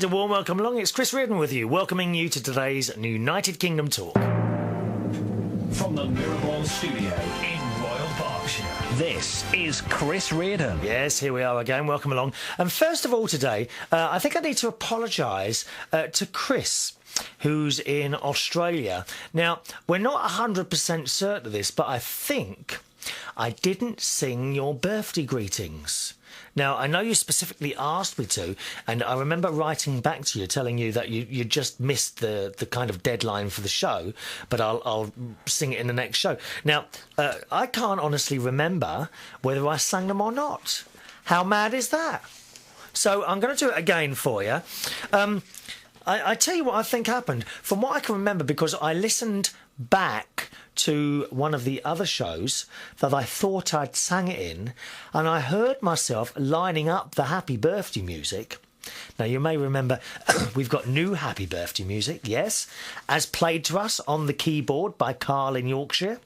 and a warm welcome along. It's Chris Reardon with you, welcoming you to today's United Kingdom talk. From the Mirrorball studio in Royal Berkshire, this is Chris Reardon. Yes, here we are again. Welcome along. And first of all today, I think I need to apologise to Chris, who's in Australia. Now, we're not 100% certain of this, but I think I didn't sing your birthday greetings. Now, I know you specifically asked me to, and I remember writing back to you, telling you that you just missed the kind of deadline for the show, but I'll sing it in the next show. Now, I can't honestly remember whether I sang them or not. How mad is that? So I'm going to do it again for you. I tell you what I think happened. From what I can remember, because I listened back to one of the other shows that I thought I'd sang it in, and I heard myself lining up the happy birthday music. Now, you may remember we've got new happy birthday music, yes, as played to us on the keyboard by Carl in Yorkshire.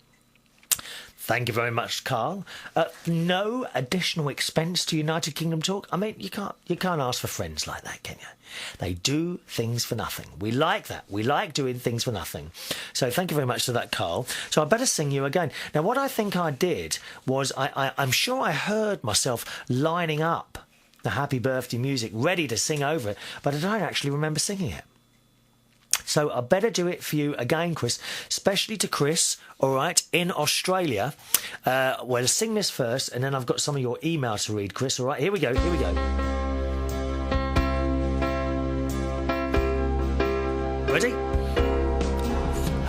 Thank you very much, Carl. No additional expense to United Kingdom Talk. I mean, you can't ask for friends like that, can you? They do things for nothing. We like that. We like doing things for nothing. So thank you very much for that, Carl. So I better sing you again. Now, what I think I did was I'm sure I heard myself lining up the happy birthday music, ready to sing over it, but I don't actually remember singing it. So I better do it for you again, Chris, especially to Chris, all right, in Australia. We'll sing this first, and then I've got some of your emails to read, Chris, all right? Here we go, here we go. Ready?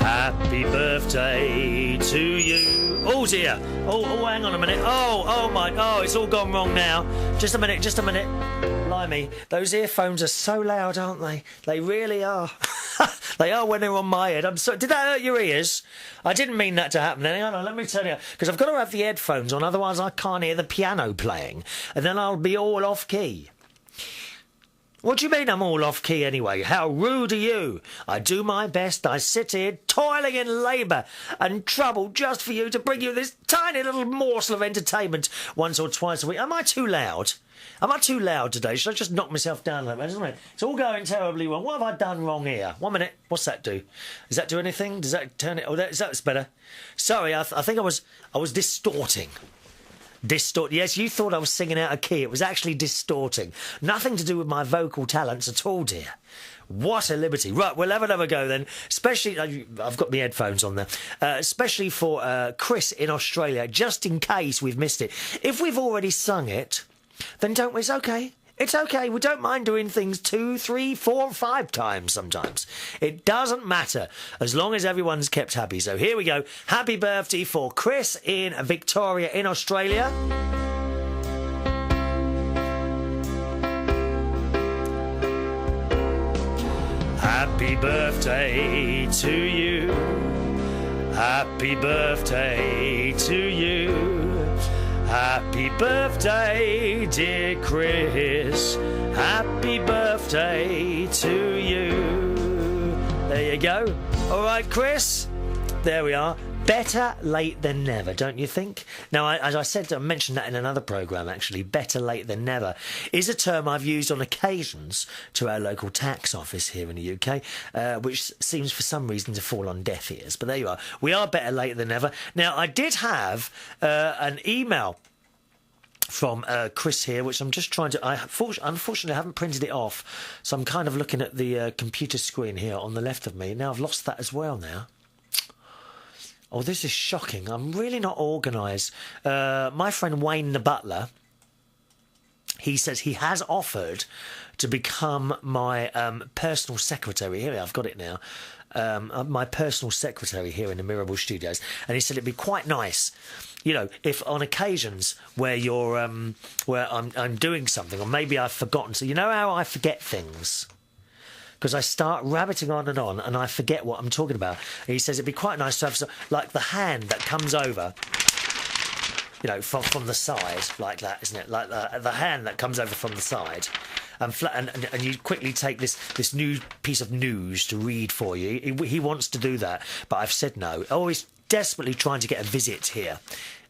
Happy birthday to you. Oh, dear. Oh, hang on a minute. Oh, it's all gone wrong now. Just a minute. Blimey, those earphones are so loud, aren't they? They really are. They are when they're on my head. I'm sorry. Did that hurt your ears? I didn't mean that to happen. Hang on, let me tell you. Because I've got to have the headphones on, otherwise I can't hear the piano playing. And then I'll be all off key. What do you mean I'm all off key anyway? How rude are you? I do my best. I sit here toiling in labour and trouble just for you to bring you this tiny little morsel of entertainment once or twice a week. Am I too loud? Am I too loud today? Should I just knock myself down a little bit, isn't it? It's all going terribly wrong. What have I done wrong here? 1 minute. What's that do? Does that do anything? Does that turn it? Oh, that's better. Sorry, I think I was distorting. Yes, you thought I was singing out of key. It was actually distorting. Nothing to do with my vocal talents at all, dear. What a liberty. Right, we'll have another go then. Especially, I've got my headphones on there. Especially for Chris in Australia, just in case we've missed it. If we've already sung it, then don't we? It's okay. It's okay. We don't mind doing things 2, 3, 4, 5 times sometimes. It doesn't matter as long as everyone's kept happy. So here we go. Happy birthday for Chris in Victoria in Australia. Happy birthday to you. Happy birthday to you. Happy birthday, dear Chris. Happy birthday to you. There you go. All right, Chris. There we are. Better late than never, don't you think? Now, as I said, I mentioned that in another programme, actually. Better late than never is a term I've used on occasions to our local tax office here in the UK, which seems for some reason to fall on deaf ears. But there you are. We are better late than never. Now, I did have an email from Chris here, which I'm just trying to... Unfortunately, I haven't printed it off, so I'm kind of looking at the computer screen here on the left of me. Now, I've lost that as well now. Oh, this is shocking. I'm really not organised. My friend Wayne the butler, he says he has offered to become my personal secretary. Here, I've got it now. My personal secretary here in the Mirrorball Studios. And he said it'd be quite nice, you know, if on occasions where you're, where I'm doing something, or maybe I've forgotten. So you know how I forget things? Because I start rabbiting on and I forget what I'm talking about. And he says it'd be quite nice to have, like, the hand that comes over, you know, from the side, like that, isn't it? Like the hand that comes over from the side. And you quickly take this new piece of news to read for you. He wants to do that, but I've said no. Always desperately trying to get a visit here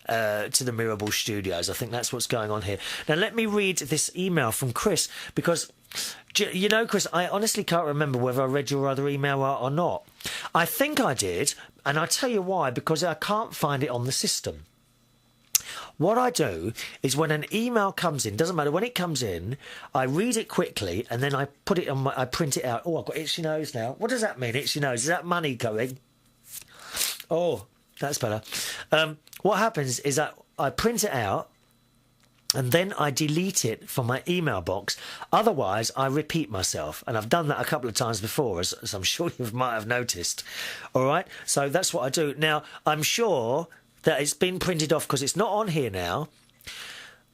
to the Mirrorball Studios. I think that's what's going on here. Now, let me read this email from Chris, because You know, Chris, I honestly can't remember whether I read your other email or not. I think I did, and I'll tell you why, because I can't find it on the system. What I do is when an email comes in, doesn't matter when it comes in, I read it quickly and then I put it on I print it out. Oh, I've got itchy nose now. What does that mean, itchy nose? Is that money going? Oh, that's better. What happens is that I print it out and then I delete it from my email box. Otherwise, I repeat myself. And I've done that a couple of times before, as I'm sure you might have noticed. All right? So that's what I do. Now, I'm sure that it's been printed off because it's not on here now.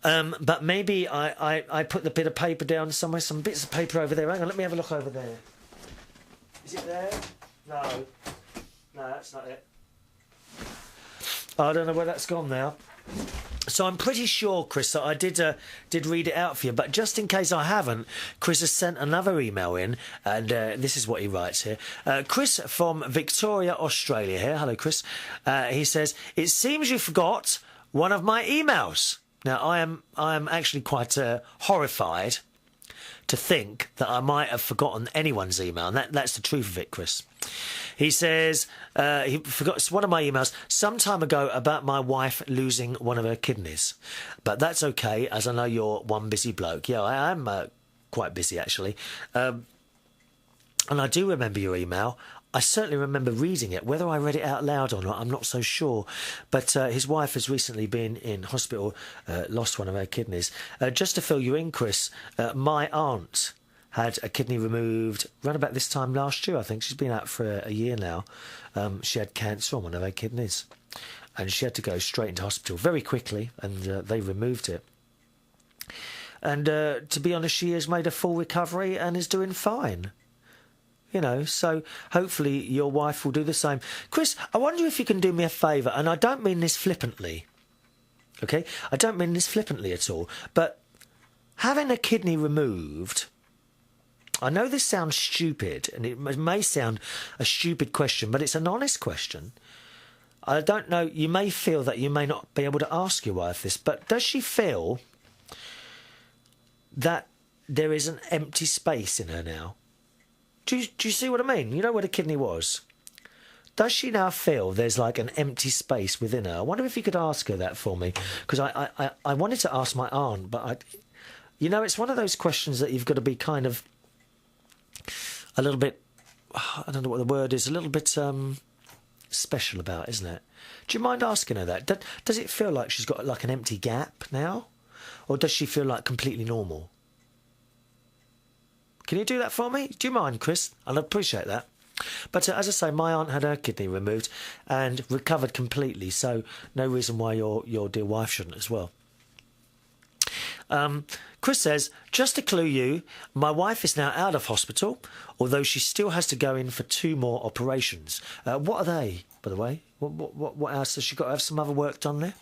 But maybe I put the bit of paper down somewhere, some bits of paper over there. Hang on, let me have a look over there. Is it there? No. No, that's not it. I don't know where that's gone now. So I'm pretty sure, Chris, that I did read it out for you. But just in case I haven't, Chris has sent another email in, and this is what he writes here. Chris from Victoria, Australia here. Hello, Chris. He says, it seems you forgot one of my emails. Now, I am actually quite horrified to think that I might have forgotten anyone's email, and that's the truth of it, Chris. He says he forgot one of my emails some time ago about my wife losing one of her kidneys. But that's okay, as I know you're one busy bloke. Yeah, I am quite busy, actually. And I do remember your email. I certainly remember reading it. Whether I read it out loud or not, I'm not so sure. But his wife has recently been in hospital, lost one of her kidneys. Just to fill you in, Chris, my aunt had a kidney removed around about this time last year, I think. She's been out for a year now. She had cancer on one of her kidneys. And she had to go straight into hospital very quickly, and they removed it. And to be honest, she has made a full recovery and is doing fine. You know, so hopefully your wife will do the same. Chris, I wonder if you can do me a favour, and I don't mean this flippantly, OK? I don't mean this flippantly at all, but having a kidney removed, I know this sounds stupid, and it may sound a stupid question, but it's an honest question. I don't know, you may feel that you may not be able to ask your wife this, but does she feel that there is an empty space in her now? Do you see what I mean? You know where the kidney was? Does she now feel there's like an empty space within her? I wonder if you could ask her that for me. Because I wanted to ask my aunt, but you know, it's one of those questions that you've got to be kind of a little bit, I don't know what the word is, a little bit special about, isn't it? Do you mind asking her that? Does it feel like she's got like an empty gap now? Or does she feel like completely normal? Can you do that for me? Do you mind, Chris? I'd appreciate that. But as I say, my aunt had her kidney removed and recovered completely, so no reason why your dear wife shouldn't as well. Chris says, just to clue you, my wife is now out of hospital, although she still has to go in for 2 more operations. What are they, by the way? What else has she got to have some other work done there?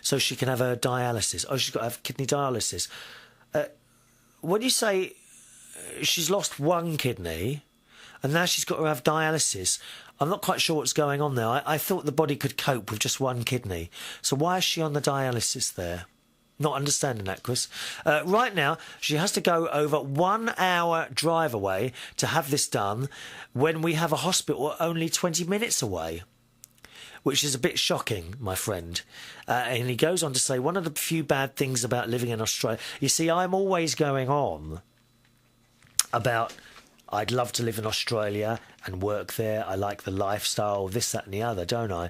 So she can have her dialysis. Oh, she's got to have kidney dialysis. When you say she's lost one kidney and now she's got to have dialysis, I'm not quite sure what's going on there. I thought the body could cope with just one kidney. So why is she on the dialysis there? Not understanding that, Chris. Right now, she has to go over 1 hour drive away to have this done when we have a hospital only 20 minutes away, which is a bit shocking, my friend. And he goes on to say, one of the few bad things about living in Australia... You see, I'm always going on about I'd love to live in Australia and work there. I like the lifestyle, this, that and the other, don't I?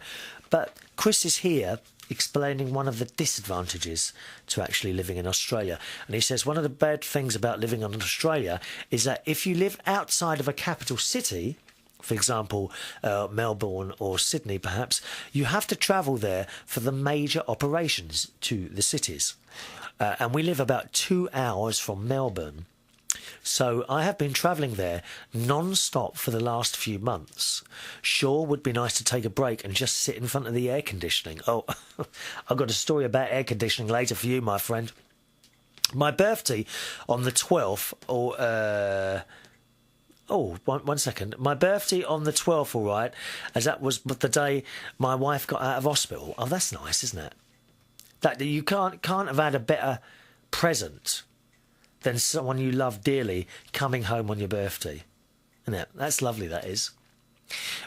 But Chris is here explaining one of the disadvantages to actually living in Australia. And he says one of the bad things about living in Australia is that if you live outside of a capital city, for example, Melbourne or Sydney perhaps, you have to travel there for the major operations to the cities. And we live about 2 hours from Melbourne. So I have been travelling there non-stop for the last few months. Sure, would be nice to take a break and just sit in front of the air conditioning. Oh, I've got a story about air conditioning later for you, my friend. My birthday on the 12th, one second. My birthday on the 12th, all right, as that was the day my wife got out of hospital. Oh, that's nice, isn't it? That you can't have had a better present than someone you love dearly coming home on your birthday. Isn't it? That's lovely, that is.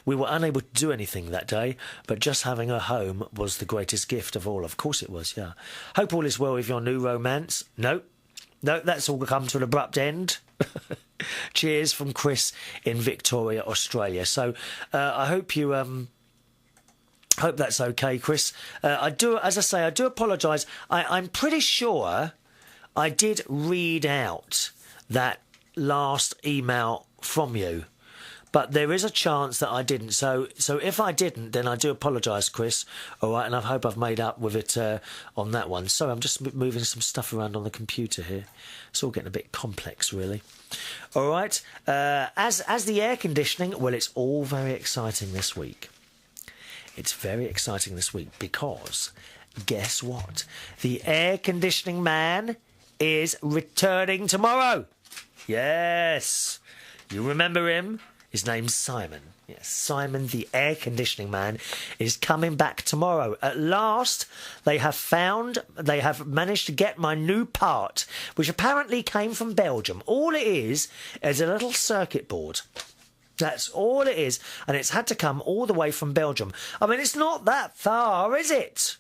We were unable to do anything that day, but just having her home was the greatest gift of all. Of course it was, yeah. Hope all is well with your new romance. No, that's all come to an abrupt end. Cheers from Chris in Victoria, Australia. So I hope you... hope that's okay, Chris. I do apologise. I'm pretty sure I did read out that last email from you, but there is a chance that I didn't. So if I didn't, then I do apologise, Chris. All right, and I hope I've made up with it on that one. So I'm just moving some stuff around on the computer here. It's all getting a bit complex, really. All right. As the air conditioning, well, it's all very exciting this week. It's very exciting this week because guess what? The air conditioning man is returning tomorrow. Yes. You remember him? His name's Simon. Yes, Simon, the air conditioning man, is coming back tomorrow. At last, they have managed to get my new part, which apparently came from Belgium. All it is a little circuit board. That's all it is, and it's had to come all the way from Belgium. I mean, it's not that far, is it?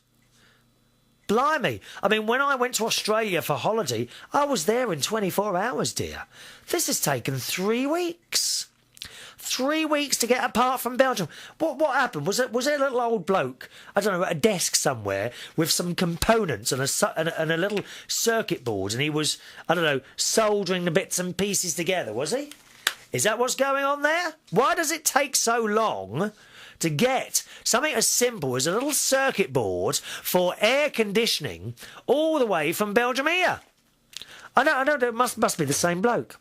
Blimey. I mean, when I went to Australia for holiday, I was there in 24 hours, dear. This has taken 3 weeks. 3 weeks to get a part from Belgium. What happened? Was it a little old bloke, I don't know, at a desk somewhere with some components and a little circuit board, and he was, I don't know, soldering the bits and pieces together, was he? Is that what's going on there? Why does it take so long to get something as simple as a little circuit board for air conditioning all the way from Belgium here? I don't know, it must be the same bloke.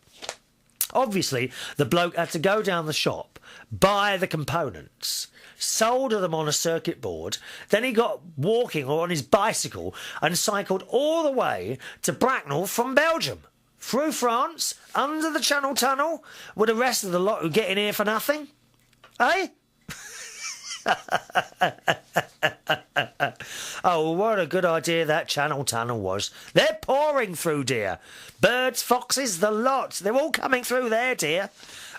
Obviously, the bloke had to go down the shop, buy the components, solder them on a circuit board, then he got walking or on his bicycle and cycled all the way to Bracknell from Belgium, through France, under the Channel Tunnel, with the rest of the lot who get in here for nothing. Eh? Oh, what a good idea that Channel Tunnel was. They're pouring through, dear. Birds, foxes, the lot. They're all coming through there, dear.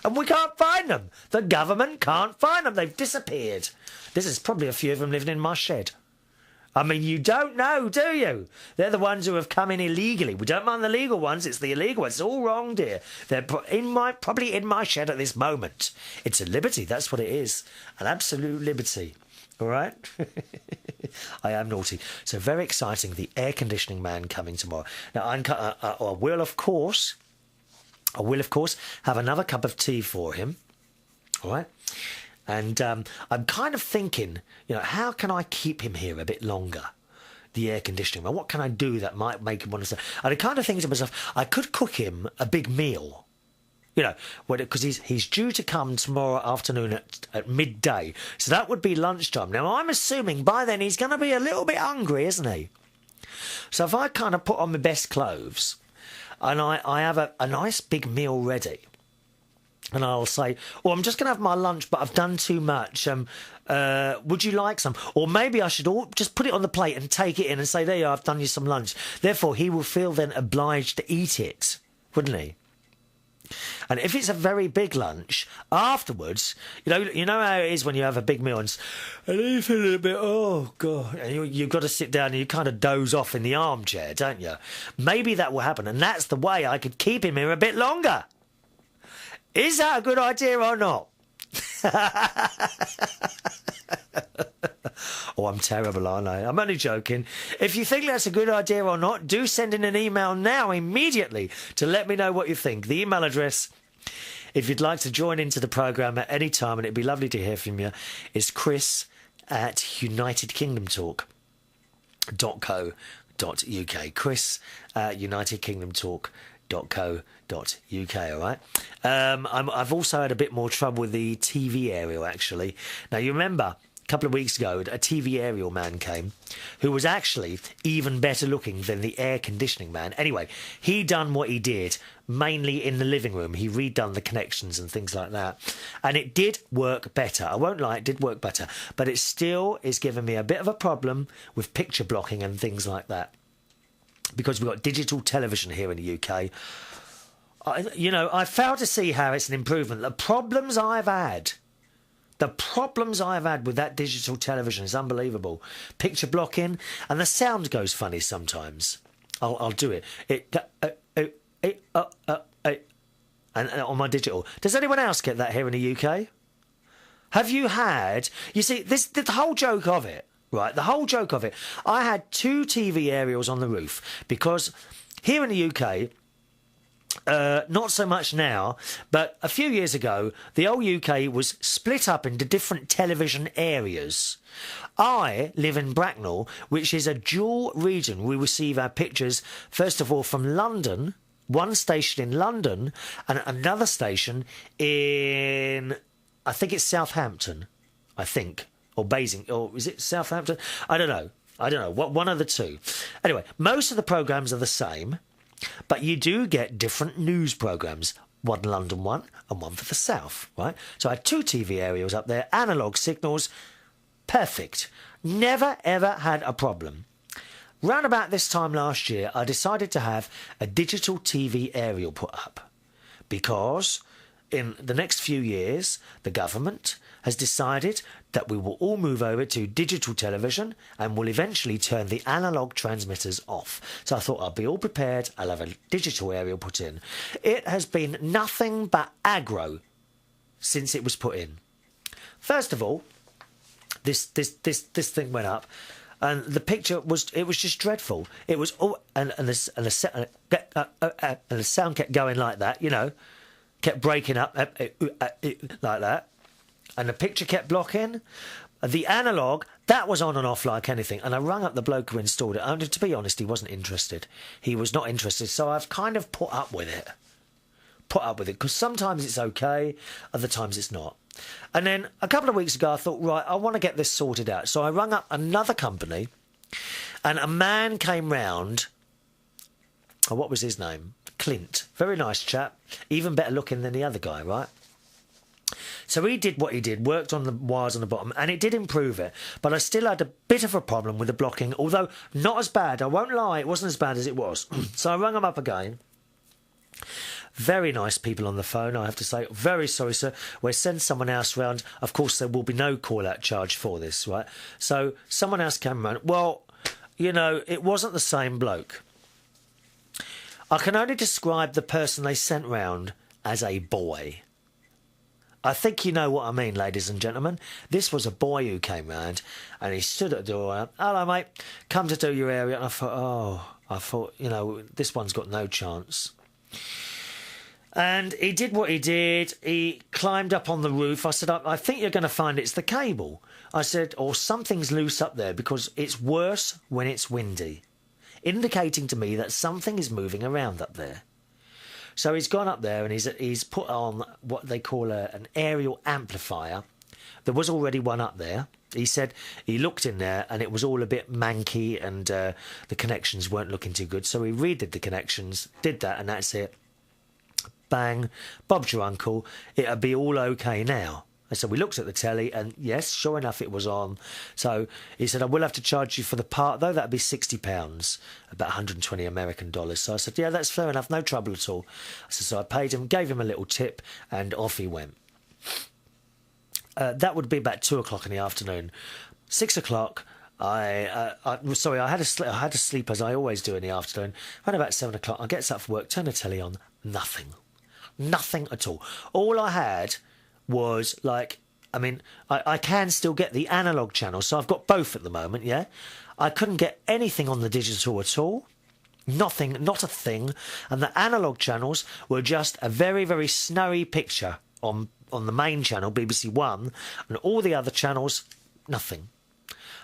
And we can't find them. The government can't find them. They've disappeared. There's probably a few of them living in my shed. I mean, you don't know, do you? They're the ones who have come in illegally. We don't mind the legal ones. It's the illegal ones. It's all wrong, dear. They're probably in my shed at this moment. It's a liberty. That's what it is. An absolute liberty. All right? I am naughty. So very exciting. The air conditioning man coming tomorrow. Now, I will, of course, have another cup of tea for him. All right? And I'm kind of thinking, how can I keep him here a bit longer? The air conditioning. Well, what can I do that might make him want to stay? And I kind of think to myself, I could cook him a big meal. Because he's due to come tomorrow afternoon at midday. So that would be lunchtime. Now, I'm assuming by then he's going to be a little bit hungry, isn't he? So if I kind of put on my best clothes and I have a nice big meal ready, and I'll say, I'm just going to have my lunch, but I've done too much. Would you like some? Or maybe I should just put it on the plate and take it in and say, there you are, I've done you some lunch. Therefore, he will feel then obliged to eat it, wouldn't he? And if it's a very big lunch, afterwards, you know how it is when you have a big meal and you feel a little bit, oh, God, and you've got to sit down and you kind of doze off in the armchair, don't you? Maybe that will happen, and that's the way I could keep him here a bit longer. Is that a good idea or not? Oh, I'm terrible, aren't I? I'm only joking. If you think that's a good idea or not, do send in an email now, immediately, to let me know what you think. The email address, if you'd like to join into the programme at any time, and it'd be lovely to hear from you, is chris@unitedkingdomtalk.co.uk. chris@unitedkingdomtalk.co.uk, all right? I've also had a bit more trouble with the TV aerial, actually. Now, you remember, a couple of weeks ago, a TV aerial man came who was actually even better looking than the air conditioning man. Anyway, he done what he did, mainly in the living room. He redone the connections and things like that. And it did work better. I won't lie, it did work better. But it still is giving me a bit of a problem with picture blocking and things like that. because we've got digital television here in the UK. I fail to see how it's an improvement. The problems I've had with that digital television is unbelievable. Picture blocking, and the sound goes funny sometimes. I'll do it. And on my digital. Does anyone else get that here in the UK? Have you had... You see, the whole joke of it, right? The whole joke of it. I had 2 TV aerials on the roof because here in the UK... not so much now, but a few years ago, the old UK was split up into different television areas. I live in Bracknell, which is a dual region. We receive our pictures, first of all, from London, one station in London, and another station in, I think it's Southampton, or Basing, or is it Southampton? I don't know. One of the two. Anyway, most of the programmes are the same. But you do get different news programmes, one London one and one for the South, right? So I had 2 TV aerials up there, analogue signals, perfect. Never, ever had a problem. Round about this time last year, I decided to have a digital TV aerial put up because in the next few years, the government has decided that we will all move over to digital television and will eventually turn the analogue transmitters off. So I thought I'll be all prepared. I'll have a digital aerial put in. It has been nothing but aggro since it was put in. First of all, this thing went up, and the picture was just dreadful. It was all and the sound kept going like that, kept breaking up like that. And the picture kept blocking. The analogue, that was on and off like anything. And I rang up the bloke who installed it. And to be honest, he wasn't interested. He was not interested. So I've kind of put up with it. Because sometimes it's okay, other times it's not. And then a couple of weeks ago, I thought, right, I want to get this sorted out. So I rang up another company. And a man came round. Oh, what was his name? Clint. Very nice chap. Even better looking than the other guy, right? So he did what he did, worked on the wires on the bottom, and it did improve it. But I still had a bit of a problem with the blocking, although not as bad. I won't lie, it wasn't as bad as it was. So I rang him up again. Very nice people on the phone, I have to say. Very sorry, sir. We'll send someone else round. Of course, there will be no call-out charge for this, right? So someone else came round. Well, it wasn't the same bloke. I can only describe the person they sent round as a boy. I think you know what I mean, ladies and gentlemen. This was a boy who came round and he stood at the door. Hello, mate. Come to do your area. And I thought, this one's got no chance. And he did what he did. He climbed up on the roof. I said, I think you're going to find it's the cable. I said, or something's loose up there because it's worse when it's windy, indicating to me that something is moving around up there. So he's gone up there and he's put on what they call an aerial amplifier. There was already one up there. He said he looked in there and it was all a bit manky and the connections weren't looking too good. So he redid the connections, did that, and that's it. Bang, Bob's your uncle. It'll be all okay now. And so we looked at the telly and yes, sure enough, it was on. So he said, I will have to charge you for the part, though. That'd be £60, about 120 American dollars. So I said, yeah, that's fair enough. No trouble at all. I said, so I paid him, gave him a little tip and off he went. That would be about 2 o'clock in the afternoon. 6 o'clock, I had to sleep as I always do in the afternoon. Around about 7 o'clock, I get up for work, turn the telly on, nothing at all. All I had was I can still get the analogue channel, so I've got both at the moment, yeah? I couldn't get anything on the digital at all. Nothing, not a thing. And the analogue channels were just a very, very snowy picture on the main channel, BBC One, and all the other channels, nothing.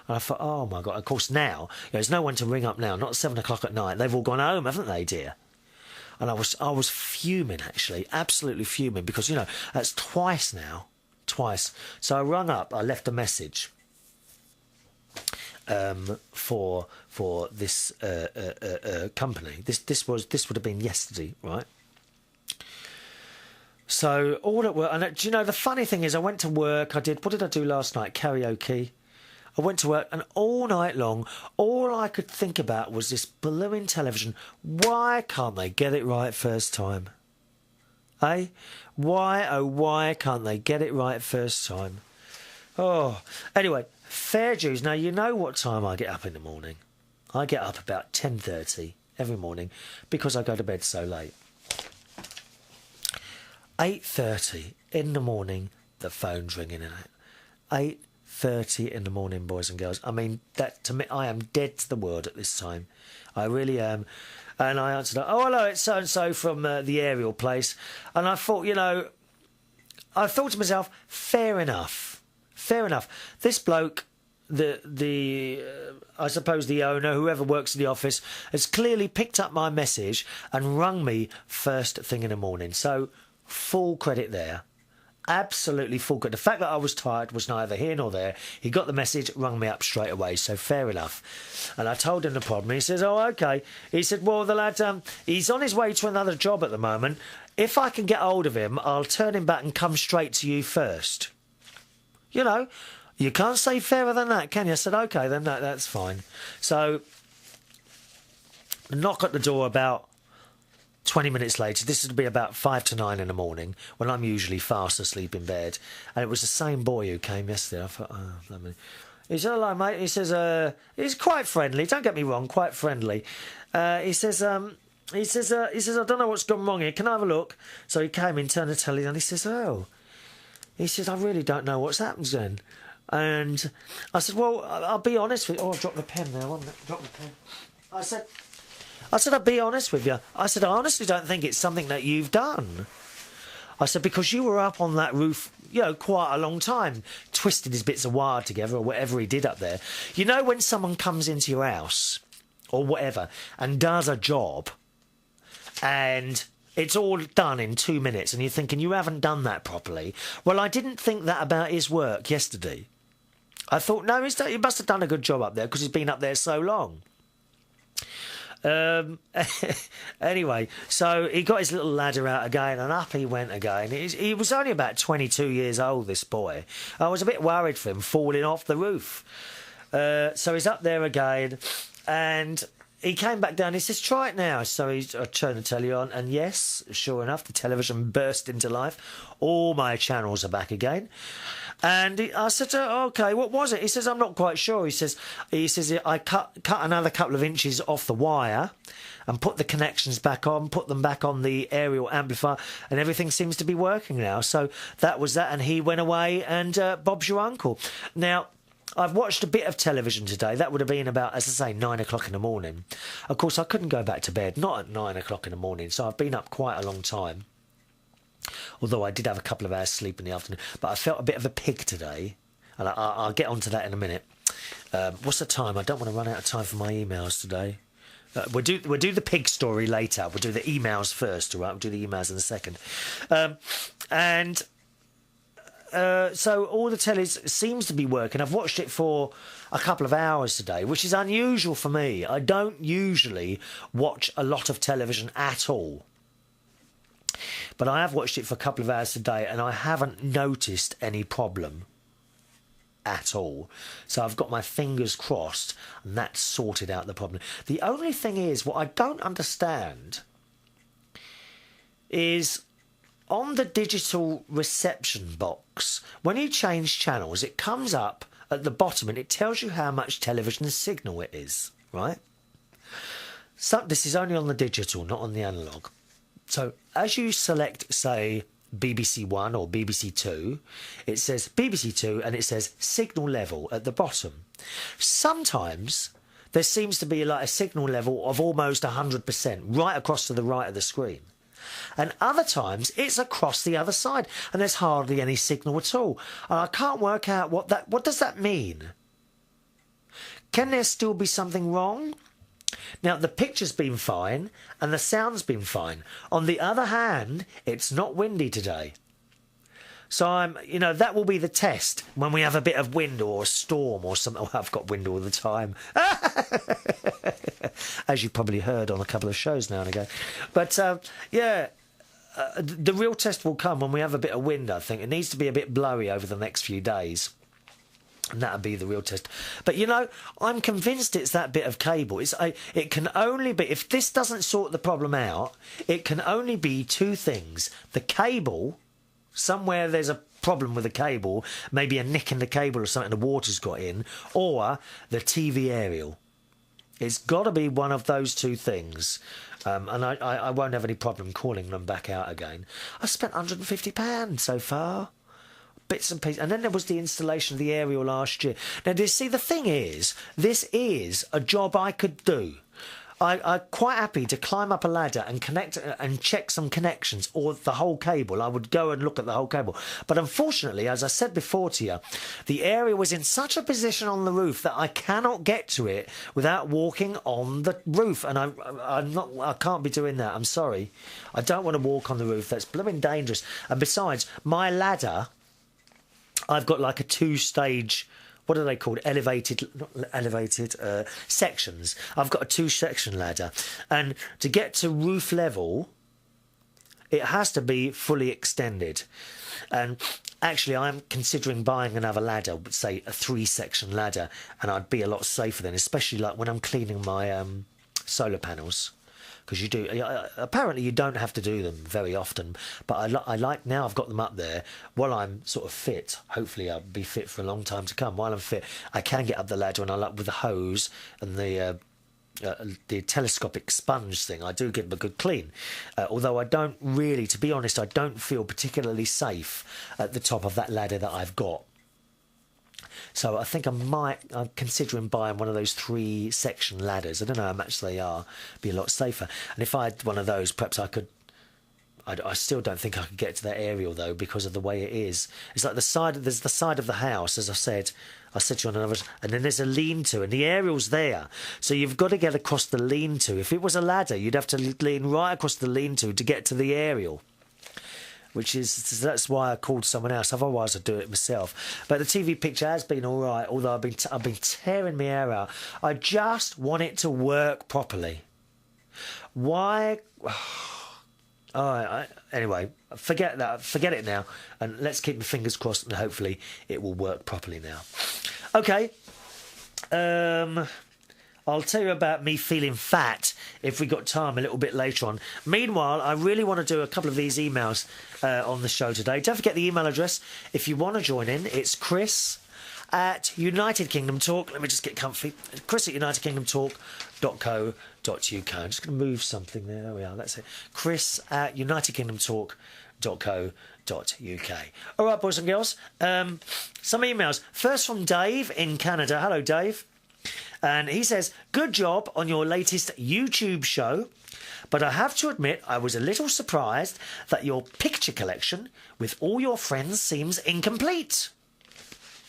And I thought, oh my God, of course now, there's no one to ring up now, not at 7 o'clock at night. They've all gone home, haven't they, dear? And I was fuming, actually, absolutely fuming, because, that's twice now. Twice. So I rung up, I left a message for this company. This would have been yesterday, right? So all it were, and do you know, the funny thing is I went to work, what did I do last night? Karaoke. I went to work, and all night long, all I could think about was this blooming television. Why can't they get it right first time? Eh? Why, oh why can't they get it right first time? Oh, anyway, fair dues. Now, you know what time I get up in the morning. I get up about 10:30 every morning because I go to bed so late. 8:30 in the morning, the phone's ringing in it. 8:30 in the morning, boys and girls. I mean, that to me, I am dead to the world at this time. I really am. And I answered, oh, hello, it's so-and-so from the aerial place. And I thought, you know, I thought to myself, fair enough. Fair enough. This bloke, I suppose the owner, whoever works in the office, has clearly picked up my message and rung me first thing in the morning. So, full credit there. Absolutely full credit. The fact that I was tired was neither here nor there. He got the message, rung me up straight away, so fair enough. And I told him the problem. He says, oh, OK. He said, well, the lad, he's on his way to another job at the moment. If I can get hold of him, I'll turn him back and come straight to you first. You know, you can't say fairer than that, can you? I said, OK, then that's fine. So, knock at the door about 20 minutes later. This would be about 5 to 9 in the morning, when I'm usually fast asleep in bed. And it was the same boy who came yesterday. I thought, oh, I mean, he said, hello, mate. He says, he's quite friendly. Don't get me wrong, quite friendly. He says, I don't know what's gone wrong here. Can I have a look? So he came in, turned the telly on. He says, oh. He says, I really don't know what's happened then. And I said, well, I'll be honest with you. Oh, I dropped the pen there, wasn't it? Dropped the pen. I said, I'll be honest with you. I said, I honestly don't think it's something that you've done. I said, because you were up on that roof, you know, quite a long time, twisted his bits of wire together or whatever he did up there. You know, when someone comes into your house or whatever and does a job and it's all done in 2 minutes and you're thinking you haven't done that properly. Well, I didn't think that about his work yesterday. I thought, no, he must have done a good job up there because he's been up there so long. Anyway, so he got his little ladder out again and up he went again. He was only about 22 years old, this boy. I was a bit worried for him falling off the roof. So he's up there again and he came back down. He says, try it now. So I turned the telly on and yes, sure enough, the television burst into life. All my channels are back again. And I said, OK, what was it? He says, I'm not quite sure. He says, I cut another couple of inches off the wire and put the connections back on, put them back on the aerial amplifier, and everything seems to be working now. So that was that. And he went away and Bob's your uncle. Now, I've watched a bit of television today. That would have been about, as I say, 9 o'clock in the morning. Of course, I couldn't go back to bed, not at 9 o'clock in the morning. So I've been up quite a long time. Although I did have a couple of hours sleep in the afternoon. But I felt a bit of a pig today. And I'll get onto that in a minute. What's the time? I don't want to run out of time for my emails today. We'll do the pig story later. We'll do the emails first, all right? We'll do the emails in a second. So all the tellies seems to be working. I've watched it for a couple of hours today, which is unusual for me. I don't usually watch a lot of television at all. But I have watched it for a couple of hours today and I haven't noticed any problem at all. So I've got my fingers crossed and that's sorted out the problem. The only thing is, what I don't understand is on the digital reception box, when you change channels, it comes up at the bottom and it tells you how much television signal it is, right? So this is only on the digital, not on the analogue. So as you select, say, BBC One or BBC Two, it says BBC Two and it says signal level at the bottom. Sometimes there seems to be like a signal level of almost 100% right across to the right of the screen. And other times it's across the other side and there's hardly any signal at all. And I can't work out what does that mean? Can there still be something wrong? Now, the picture's been fine and the sound's been fine. On the other hand, it's not windy today. So that will be the test when we have a bit of wind or a storm or something. I've got wind all the time. As you probably heard on a couple of shows now and again. But, the real test will come when we have a bit of wind, I think. It needs to be a bit blowy over the next few days. And that'd be the real test. But, you know, I'm convinced it's that bit of cable. It can only be... If this doesn't sort the problem out, it can only be two things. The cable, somewhere there's a problem with the cable, maybe a nick in the cable or something the water's got in, or the TV aerial. It's got to be one of those two things. And I won't have any problem calling them back out again. I spent £150 so far. Bits and pieces. And then there was the installation of the aerial last year. Now, do you see, the thing is, this is a job I could do. I'm quite happy to climb up a ladder and connect and check some connections or the whole cable. I would go and look at the whole cable. But unfortunately, as I said before to you, the aerial was in such a position on the roof that I cannot get to it without walking on the roof. And I can't be doing that. I'm sorry. I don't want to walk on the roof. That's blooming dangerous. And besides, my ladder... I've got like a two-stage, what are they called? Elevated sections. I've got a two-section ladder. And to get to roof level, it has to be fully extended. And actually, I'm considering buying another ladder, say a three-section ladder, and I'd be a lot safer then, especially like when I'm cleaning my solar panels. Because you do, apparently you don't have to do them very often, but I like, now I've got them up there, while I'm sort of fit, hopefully I'll be fit for a long time to come, while I'm fit, I can get up the ladder, and I like with the hose and the telescopic sponge thing, I do give them a good clean. Although I don't really, to be honest, I don't feel particularly safe at the top of that ladder that I've got. So I think I'm considering buying one of those three-section ladders. I don't know how much they are. Be a lot safer. And if I had one of those, perhaps I could... I still don't think I could get to that aerial, though, because of the way it is. It's like there's the side of the house, as I said to you on another... And then there's a lean-to, and the aerial's there. So you've got to get across the lean-to. If it was a ladder, you'd have to lean right across the lean-to to get to the aerial. That's why I called someone else. Otherwise, I'd do it myself. But the TV picture has been all right, although I've been tearing my hair out. I just want it to work properly. Why? Anyway, forget that. Forget it now, and let's keep my fingers crossed, and hopefully it will work properly now. Okay. I'll tell you about me feeling fat if we got time a little bit later on. Meanwhile, I really want to do a couple of these emails on the show today. Don't forget the email address if you want to join in. It's Chris@United Kingdom Talk. Let me just get comfy. Chris at unitedkingdomtalk.co.uk. I'm just going to move something there. There we are. That's it. Chris@unitedkingdomtalk.co.uk. All right, boys and girls. Some emails. First from Dave in Canada. Hello, Dave. And he says, good job on your latest YouTube show, but I have to admit I was a little surprised that your picture collection with all your friends seems incomplete.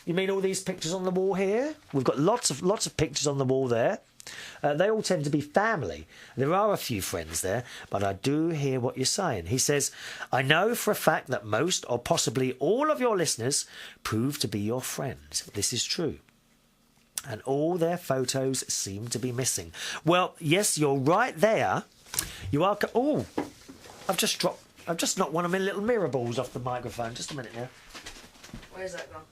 You mean all these pictures on the wall here? We've got lots of pictures on the wall there. They all tend to be family. There are a few friends there, but I do hear what you're saying. He says, I know for a fact that most or possibly all of your listeners prove to be your friends. This is true. And all their photos seem to be missing. Well, yes, you're right there. You are... Oh, I've just knocked one of my little mirror balls off the microphone. Just a minute now. Where's that gone?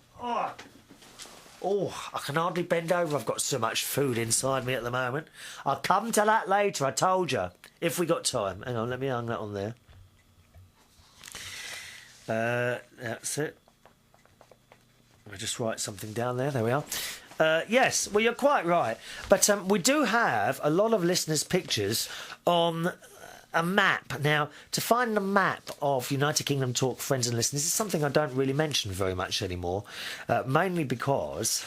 Oh, I can hardly bend over. I've got so much food inside me at the moment. I'll come to that later, I told you. If we got time. Hang on, let me hang that on there. That's it. I'll just write something down there. There we are. Yes, well, you're quite right. But we do have a lot of listeners' pictures on a map. Now, to find the map of United Kingdom Talk friends and listeners is something I don't really mention very much anymore, mainly because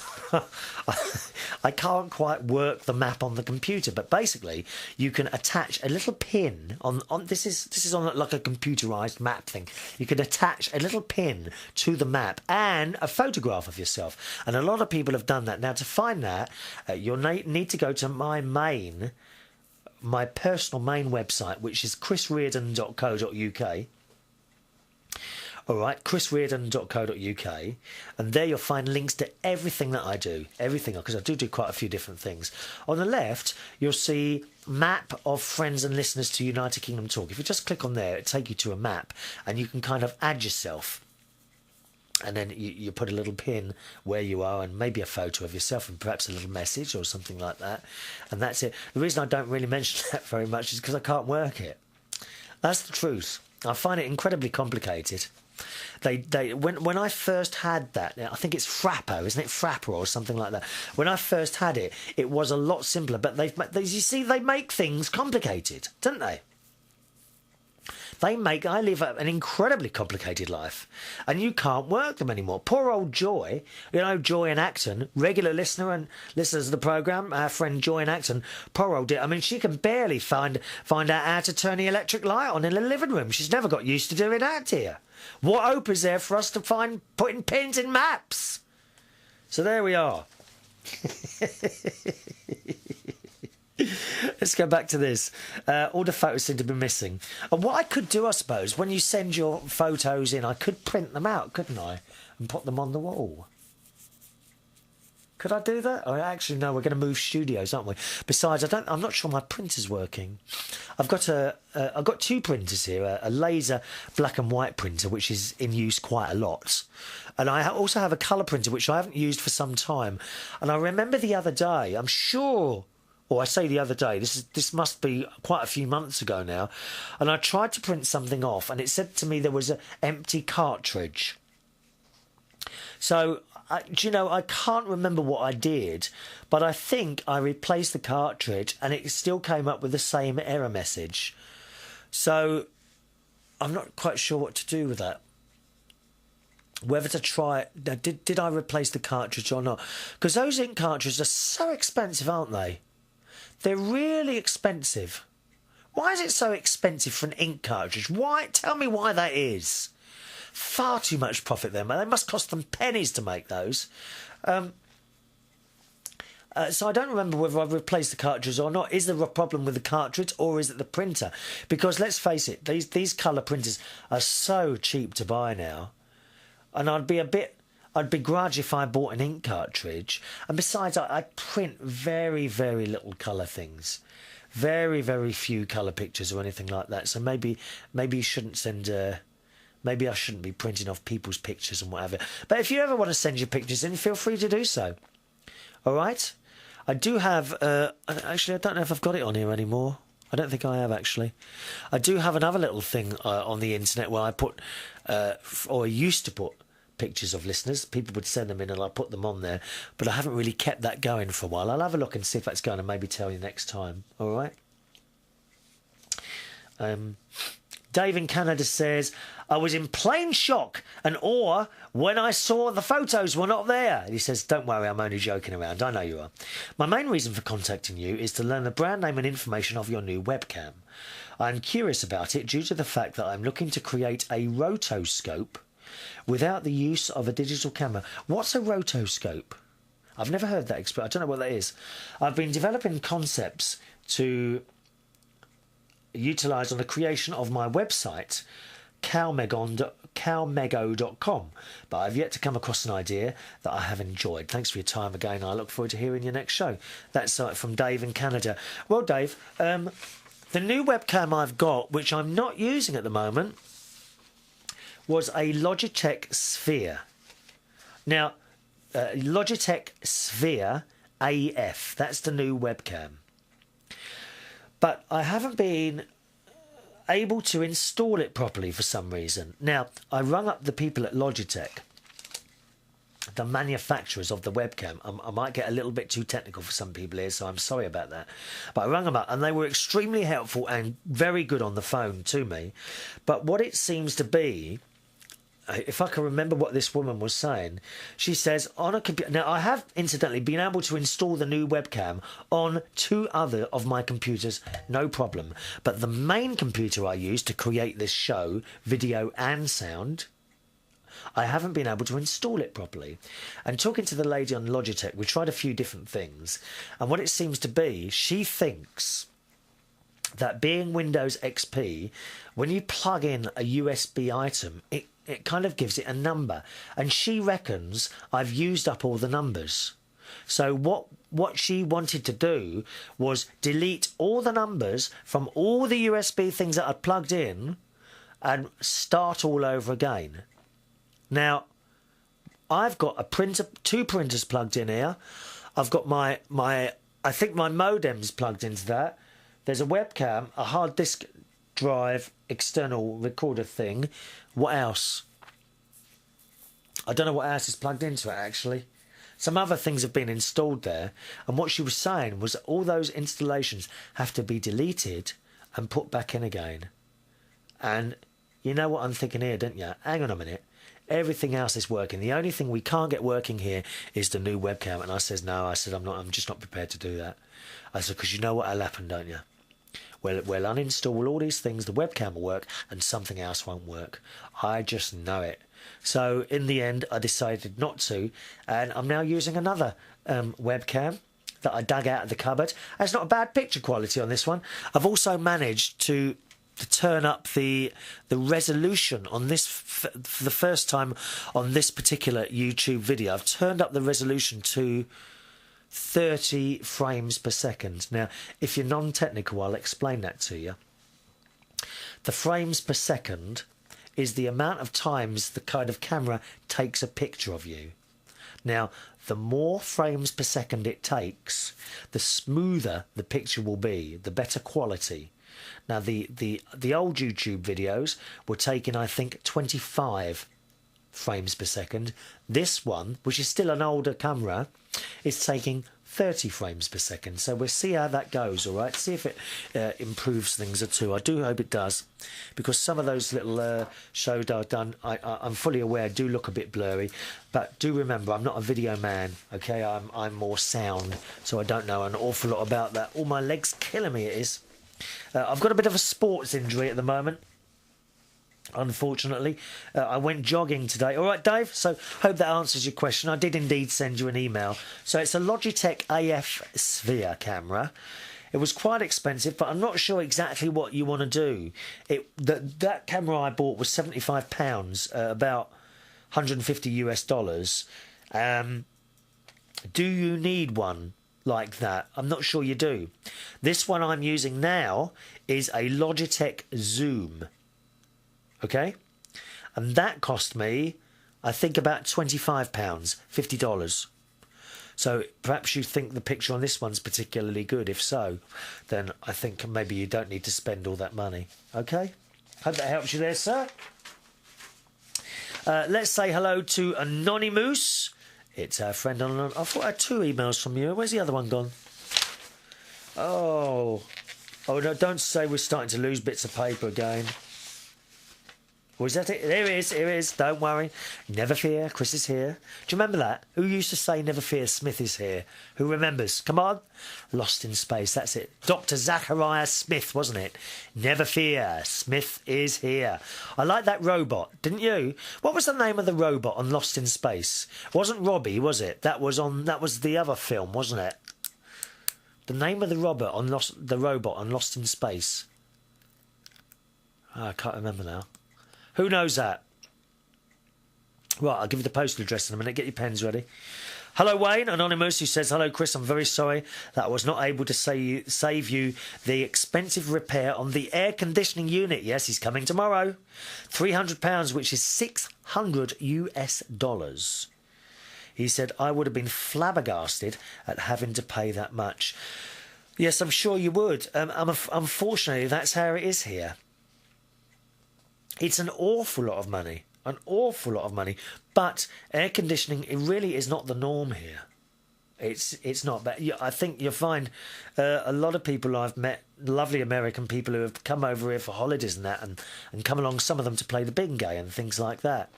I can't quite work the map on the computer. But basically, you can attach a little pin on this is on like a computerized map thing. You can attach a little pin to the map and a photograph of yourself. And a lot of people have done that. Now, to find that, you'll need to go to my personal main website, which is chrisreardon.co.uk. All right, chrisreardon.co.uk, and there you'll find links to everything that I do, everything, because I do quite a few different things. On the left, you'll see map of friends and listeners to United Kingdom Talk. If you just click on there, it'll take you to a map, and you can kind of add yourself. And then you put a little pin where you are and maybe a photo of yourself and perhaps a little message or something like that. And that's it. The reason I don't really mention that very much is because I can't work it. That's the truth. I find it incredibly complicated. When I first had that, I think it's Frappo, isn't it? Frappo or something like that. When I first had it, it was a lot simpler. But you see, they make things complicated, don't they? I live an incredibly complicated life, and you can't work them anymore. Poor old Joy, Joy in Acton, regular listener and listeners of the programme, our friend Joy in Acton, poor old dear. I mean, she can barely find out how to turn the electric light on in the living room. She's never got used to doing that here. What hope is there for us to find putting pins in maps? So there we are. Let's go back to this. All the photos seem to be missing. And what I could do, I suppose, when you send your photos in, I could print them out, couldn't I? And put them on the wall. Could I do that? Oh, actually, no, we're going to move studios, aren't we? Besides, I'm not sure my printer's working. I've got two printers here, a laser black and white printer, which is in use quite a lot. And I also have a colour printer, which I haven't used for some time. And I remember the other day, I'm sure... Or I say the other day, this must be quite a few months ago now, and I tried to print something off, and it said to me there was an empty cartridge. So, I can't remember what I did, but I think I replaced the cartridge, and it still came up with the same error message. So, I'm not quite sure what to do with that. Whether to try... Did I replace the cartridge or not? Because those ink cartridges are so expensive, aren't they? They're really expensive. Why is it so expensive for an ink cartridge? Why? Tell me why that is. Far too much profit there, man. They must cost them pennies to make those. So I don't remember whether I've replaced the cartridge or not. Is there a problem with the cartridge or is it the printer? Because let's face it, these colour printers are so cheap to buy now. And I'd begrudge if I bought an ink cartridge. And besides, I print very, very little colour things. Very, very few colour pictures or anything like that. So maybe you shouldn't send... maybe I shouldn't be printing off people's pictures and whatever. But if you ever want to send your pictures in, feel free to do so. All right? I do have... actually, I don't know if I've got it on here anymore. I don't think I have, actually. I do have another little thing on the internet where I put... or I used to put... pictures of listeners. People would send them in and I put them on there, but I haven't really kept that going for a while. I'll have a look and see if that's going and maybe tell you next time. All right. Dave in Canada says, I was in plain shock and awe when I saw the photos were not there. And he says, don't worry, I'm only joking around. I know you are. My main reason for contacting you is to learn the brand name and information of your new webcam. I'm curious about it due to the fact that I'm looking to create a rotoscope without the use of a digital camera. What's a rotoscope? I've never heard that expression. I don't know what that is. I've been developing concepts to utilise on the creation of my website, calmego.com, but I've yet to come across an idea that I have enjoyed. Thanks for your time again. I look forward to hearing your next show. That's from Dave in Canada. Well, Dave, the new webcam I've got, which I'm not using at the moment, was a Logitech Sphere. Now, Logitech Sphere AF. That's the new webcam. But I haven't been able to install it properly for some reason. Now, I rung up the people at Logitech, the manufacturers of the webcam. I might get a little bit too technical for some people here, so I'm sorry about that. But I rung them up, and they were extremely helpful and very good on the phone to me. But what it seems to be... if I can remember what this woman was saying, she says on a computer... Now, I have, incidentally, been able to install the new webcam on 2 other of my computers, no problem. But the main computer I use to create this show, video and sound, I haven't been able to install it properly. And talking to the lady on Logitech, we tried a few different things. And what it seems to be, she thinks that being Windows XP, when you plug in a USB item, it kind of gives it a number. And she reckons I've used up all the numbers. So what she wanted to do was delete all the numbers from all the USB things that I plugged in and start all over again. Now, I've got a printer, 2 printers plugged in here. I've got my I think my modem's plugged into that. There's a webcam, a hard disk drive, external recorder thing. What else? I don't know what else is plugged into it, actually. Some other things have been installed there. And what she was saying was that all those installations have to be deleted and put back in again. And you know what I'm thinking here, don't you? Hang on a minute. Everything else is working. The only thing we can't get working here is the new webcam. And I says, no, I said, I'm just not prepared to do that. I said, because you know what'll happen, don't you? We'll uninstall all these things, the webcam will work, and something else won't work. I just know it. So in the end, I decided not to, and I'm now using another webcam that I dug out of the cupboard. And it's not a bad picture quality on this one. I've also managed to turn up the resolution on this for the first time on this particular YouTube video. I've turned up the resolution to 30 frames per second. Now, if you're non-technical, I'll explain that to you. The frames per second is the amount of times the kind of camera takes a picture of you. Now, the more frames per second it takes, the smoother the picture will be, the better quality. Now, the old YouTube videos were taking, I think, 25 frames per second. This one, which is still an older camera, is taking 30 frames per second. So we'll see how that goes, all right? See if it improves things at all. I do hope it does, because some of those little shows I've done, I'm fully aware, do look a bit blurry. But do remember, I'm not a video man, okay? I'm more sound, so I don't know an awful lot about that. All my legs killing me, it is. I've got a bit of a sports injury at the moment, unfortunately. I went jogging today. All right, Dave, so hope that answers your question. I did indeed send you an email. So it's a Logitech AF Sphere camera. It was quite expensive, but I'm not sure exactly what you want to do. That camera I bought was £75, about $150 US. Do you need one like that? I'm not sure you do. This one I'm using now is a Logitech Zoom. Okay? And that cost me, I think, about £25, $50. So perhaps you think the picture on this one's particularly good. If so, then I think maybe you don't need to spend all that money. Okay? Hope that helps you there, sir. Let's say hello to Anonymous. It's our friend on. I thought I had 2 emails from you. Where's the other one gone? Oh no! Don't say we're starting to lose bits of paper again. Or is that it? There it is. Here it is. Don't worry. Never fear. Chris is here. Do you remember that? Who used to say never fear? Smith is here. Who remembers? Come on. Lost in Space. That's it. Dr. Zachariah Smith, wasn't it? Never fear. Smith is here. I like that robot. Didn't you? What was the name of the robot on Lost in Space? It wasn't Robbie, was it? That was the other film, wasn't it? The name of the robot on Lost in Space. Oh, I can't remember now. Who knows that? Right, I'll give you the postal address in a minute. Get your pens ready. Hello, Wayne. Anonymous, who says, hello, Chris. I'm very sorry that I was not able to save you the expensive repair on the air conditioning unit. Yes, he's coming tomorrow. £300, which is $600 US. He said, I would have been flabbergasted at having to pay that much. Yes, I'm sure you would. Unfortunately, that's how it is here. It's an awful lot of money. An awful lot of money. But air conditioning, it really is not the norm here. It's not. But I think you'll find a lot of people I've met, lovely American people who have come over here for holidays and that, and come along, some of them to play the bingo and things like that.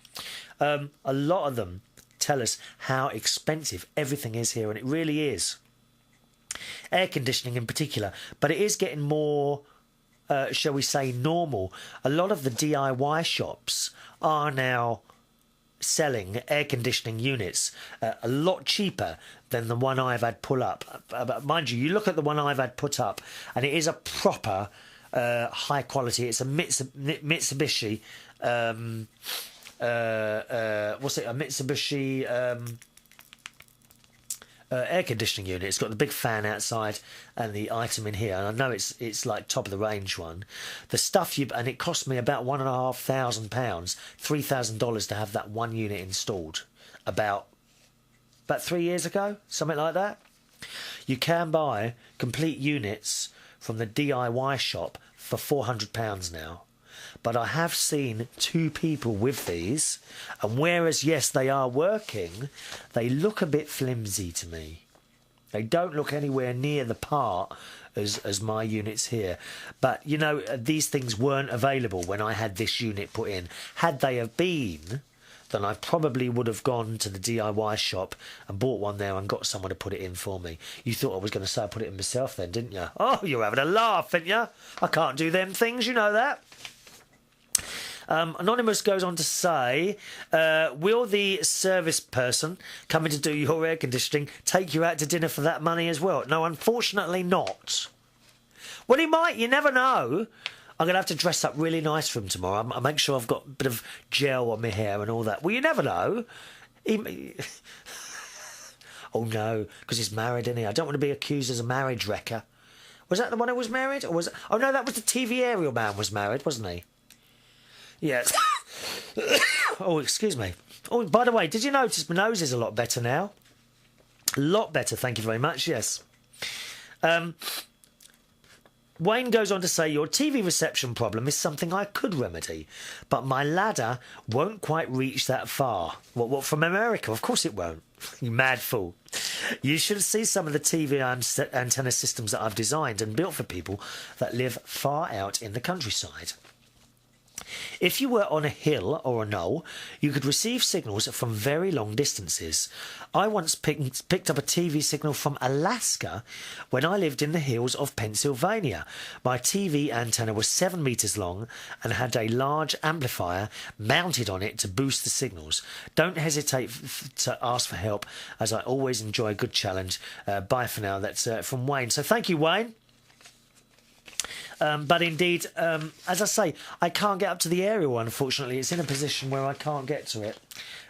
A lot of them tell us how expensive everything is here, and it really is. Air conditioning in particular. But it is getting more, shall we say, normal. A lot of the DIY shops are now selling air conditioning units a lot cheaper than the one I've had pull up. But mind you, you look at the one I've had put up, and it is a proper high quality. It's a Mitsubishi. What's it? A Mitsubishi air conditioning unit. It's got the big fan outside and the item in here. And I know it's like top of the range one. The stuff and it cost me about £1,500, $3,000 to have that one unit installed. About 3 years ago, something like that. You can buy complete units from the DIY shop for £400 now. But I have seen 2 people with these, and whereas, yes, they are working, they look a bit flimsy to me. They don't look anywhere near the part as my units here. But, you know, these things weren't available when I had this unit put in. Had they have been, then I probably would have gone to the DIY shop and bought one there and got someone to put it in for me. You thought I was going to say I put it in myself then, didn't you? Oh, you're having a laugh, aren't you? I can't do them things, you know that. Anonymous goes on to say, will the service person coming to do your air conditioning take you out to dinner for that money as well? No, unfortunately not. Well, he might. You never know. I'm going to have to dress up really nice for him tomorrow. I'll make sure I've got a bit of gel on my hair and all that. Well, you never know. Oh, no, because he's married, isn't he? I don't want to be accused as a marriage wrecker. Was that the one who was married? Or was it... Oh, no, that was the TV aerial man was married, wasn't he? Yes. Oh, excuse me. Oh, by the way, did you notice my nose is a lot better now? A lot better, thank you very much, yes. Wayne goes on to say, your TV reception problem is something I could remedy, but my ladder won't quite reach that far. What from America? Of course it won't. You mad fool. You should see some of the TV antenna systems that I've designed and built for people that live far out in the countryside. If you were on a hill or a knoll, you could receive signals from very long distances. I once picked up a TV signal from Alaska when I lived in the hills of Pennsylvania. My TV antenna was 7 metres long and had a large amplifier mounted on it to boost the signals. Don't hesitate to ask for help, as I always enjoy a good challenge. Bye for now. That's from Wayne. So thank you, Wayne. But indeed, as I say, I can't get up to the aerial, unfortunately. It's in a position where I can't get to it,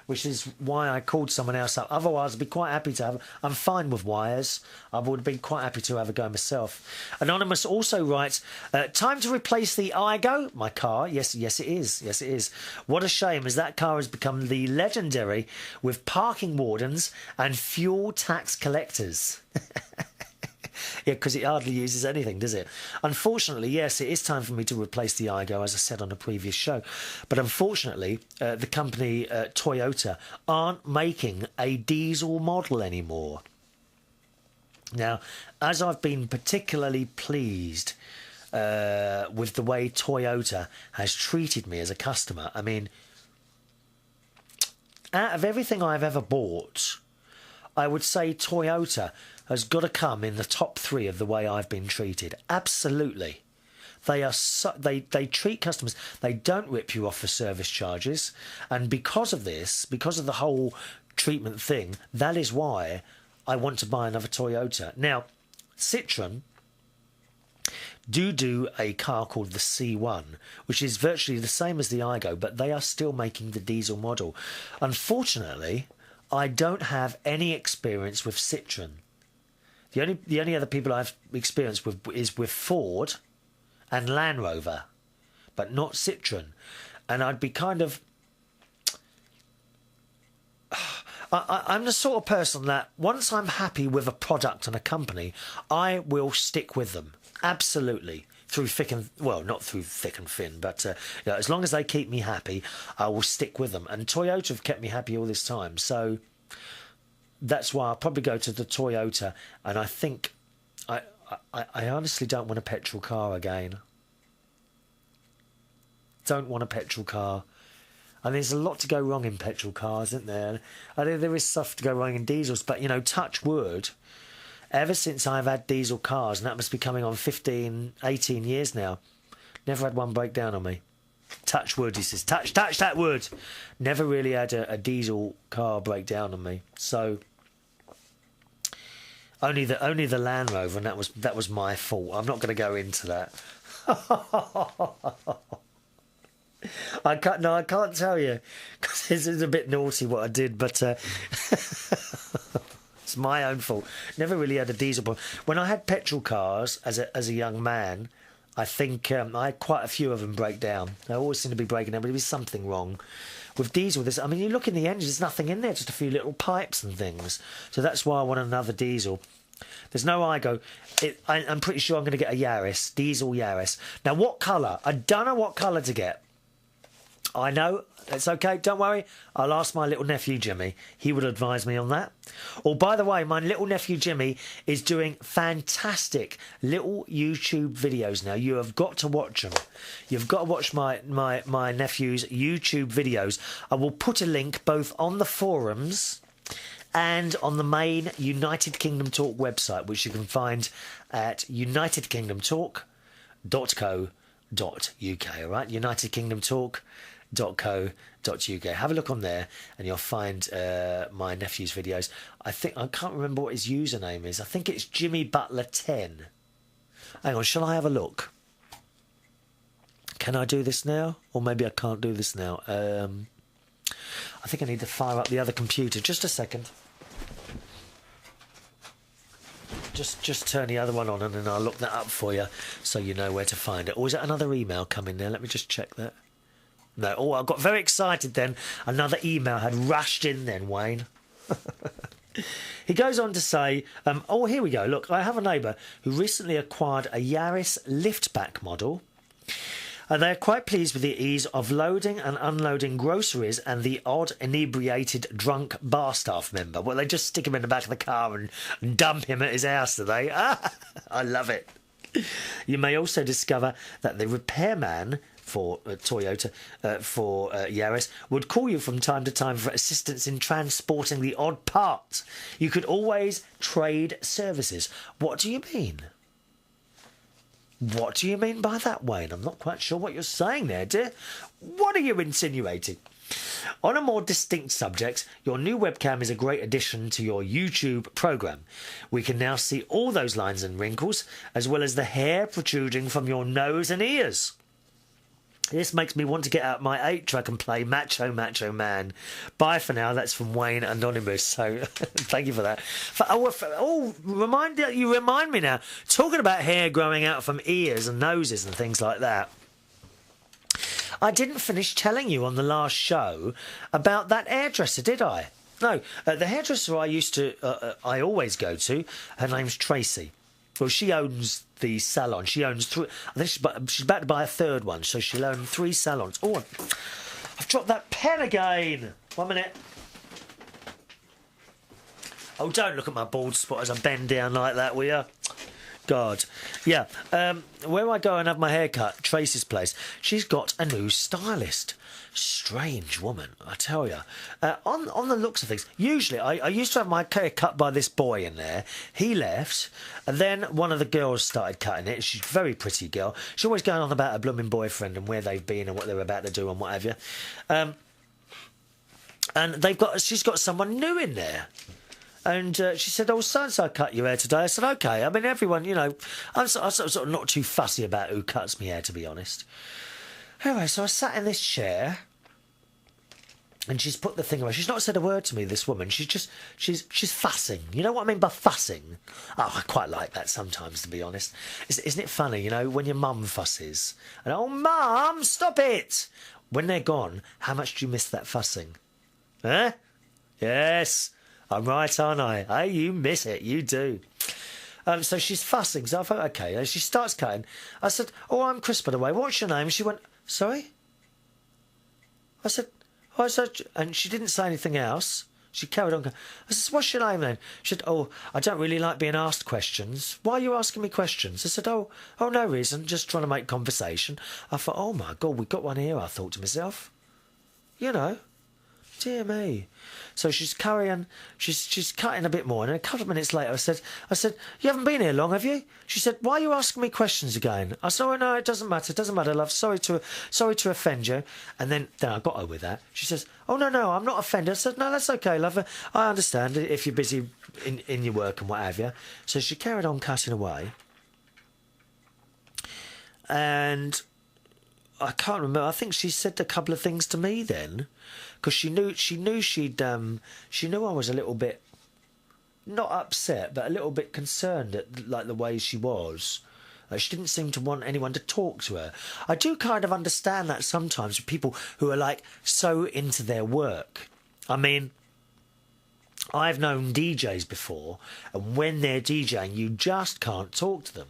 which is why I called someone else up. Otherwise, I'd be quite happy to have... I'm fine with wires. I would be quite happy to have a go myself. Anonymous also writes, time to replace the Igo, my car. Yes, it is. Yes, it is. What a shame, as that car has become the legendary with parking wardens and fuel tax collectors. Yeah, because it hardly uses anything, does it? Unfortunately, yes, it is time for me to replace the Igo, as I said on a previous show. But unfortunately, the company Toyota aren't making a diesel model anymore. Now, as I've been particularly pleased with the way Toyota has treated me as a customer, I mean, out of everything I've ever bought, I would say Toyota has got to come in the top 3 of the way I've been treated. Absolutely. They are they treat customers. They don't rip you off for service charges. And because of this, because of the whole treatment thing, that is why I want to buy another Toyota. Now, Citroën do a car called the C1, which is virtually the same as the Igo, but they are still making the diesel model. Unfortunately, I don't have any experience with Citroën. The only other people I've experienced with is with Ford and Land Rover, but not Citroën. And I'd be kind of... I'm the sort of person that once I'm happy with a product and a company, I will stick with them. Absolutely. Through thick and... Well, not through thick and thin, but you know, as long as they keep me happy, I will stick with them. And Toyota have kept me happy all this time, so... That's why I'll probably go to the Toyota, and I think I honestly don't want a petrol car again. Don't want a petrol car. And there's a lot to go wrong in petrol cars, isn't there? I think there is stuff to go wrong in diesels, but, you know, touch wood, ever since I've had diesel cars, and that must be coming on 15, 18 years now, never had one break down on me. Touch wood, he says. Touch that wood. Never really had a diesel car break down on me. So only the Land Rover, and that was my fault. I'm not going to go into that. I can't tell you because it's a bit naughty what I did, but it's It's my own fault. Never really had a diesel problem. When I had petrol cars as a young man, I think I had quite a few of them break down. They always seem to be breaking down, but there was something wrong. With diesel, I mean, you look in the engine, there's nothing in there, just a few little pipes and things. So that's why I want another diesel. There's no Igo. I'm pretty sure I'm going to get a Yaris, diesel Yaris. Now, what colour? I don't know what colour to get. I know. It's okay. Don't worry. I'll ask my little nephew, Jimmy. He would advise me on that. Oh, by the way, my little nephew, Jimmy, is doing fantastic little YouTube videos now. You have got to watch them. You've got to watch my nephew's YouTube videos. I will put a link both on the forums and on the main United Kingdom Talk website, which you can find at unitedkingdomtalk.co.uk. All right? United Kingdom Talk.co.uk. Have a look on there and you'll find my nephew's videos. I can't remember what his username is. I think it's Jimmy Butler 10. Hang on, shall I have a look? Can I do this now? Or maybe I can't do this now. I think I need to fire up the other computer. Just a second. Just turn the other one on and then I'll look that up for you so you know where to find it. Or is it another email coming there? Let me just check that. No. Oh, I got very excited then. Another email had rushed in then, Wayne. He goes on to say, oh, here we go. Look, I have a neighbour who recently acquired a Yaris liftback model. And they're quite pleased with the ease of loading and unloading groceries and the odd inebriated drunk bar staff member. Well, they just stick him in the back of the car and dump him at his house, do they? I love it. You may also discover that the repairman for Toyota, for Yaris, would call you from time to time for assistance in transporting the odd part. You could always trade services. What do you mean? What do you mean by that, Wayne? I'm not quite sure what you're saying there, dear. What are you insinuating? On a more distinct subject, your new webcam is a great addition to your YouTube programme. We can now see all those lines and wrinkles, as well as the hair protruding from your nose and ears. This makes me want to get out my 8-track and play Macho Macho Man. Bye for now. That's from Wayne Anonymous. So thank you for that. You remind me now. Talking about hair growing out from ears and noses and things like that. I didn't finish telling you on the last show about that hairdresser, did I? No, the hairdresser I always go to, her name's Tracy. Well, she owns the salon. She owns 3. I think she's about to buy a third one, so she'll own 3 salons. Oh, I've dropped that pen again. 1 minute. Oh, don't look at my bald spot as I bend down like that, will you? God. Yeah. Where I go and have my hair cut, Tracy's place, she's got a new stylist. Strange woman, I tell you. On the looks of things, usually I used to have my hair cut by this boy in there. He left, and then one of the girls started cutting it. She's a very pretty girl. She's always going on about her blooming boyfriend and where they've been and what they're about to do and what have you. And she's got someone new in there. And she said, oh, so-and-so cut your hair today. I said, OK. I mean, everyone, you know, I'm sort of not too fussy about who cuts my hair, to be honest. Anyway, so I sat in this chair and she's put the thing away. She's not said a word to me, this woman. She's fussing. You know what I mean by fussing? Oh, I quite like that sometimes, to be honest. Isn't it funny, you know, when your mum fusses? And, oh, Mum, stop it! When they're gone, how much do you miss that fussing? Huh? Yes. I'm right, aren't I? Hey, you miss it. You do. So she's fussing. So I thought, OK. She starts cutting. I said, oh, I'm Chris, by the way. What's your name? She went, sorry? I said, and she didn't say anything else. She carried on going. I said, what's your name then? She said, oh, I don't really like being asked questions. Why are you asking me questions? I said, oh, no reason. Just trying to make conversation. I thought, oh, my God, we've got one here, I thought to myself. You know. Dear me. So she's cutting a bit more, and a couple of minutes later I said, you haven't been here long, have you? She said, why are you asking me questions again? I said, oh no, it doesn't matter, love. Sorry to offend you. And then I got her with that. She says, oh no, I'm not offended. I said, no, that's okay, love. I understand if you're busy in your work and what have you. So she carried on cutting away. And I can't remember. I think she said a couple of things to me then, because she knew I was a little bit not upset, but a little bit concerned at like the way she was. She didn't seem to want anyone to talk to her. I do kind of understand that sometimes with people who are like so into their work. I mean, I've known DJs before, and when they're DJing, you just can't talk to them.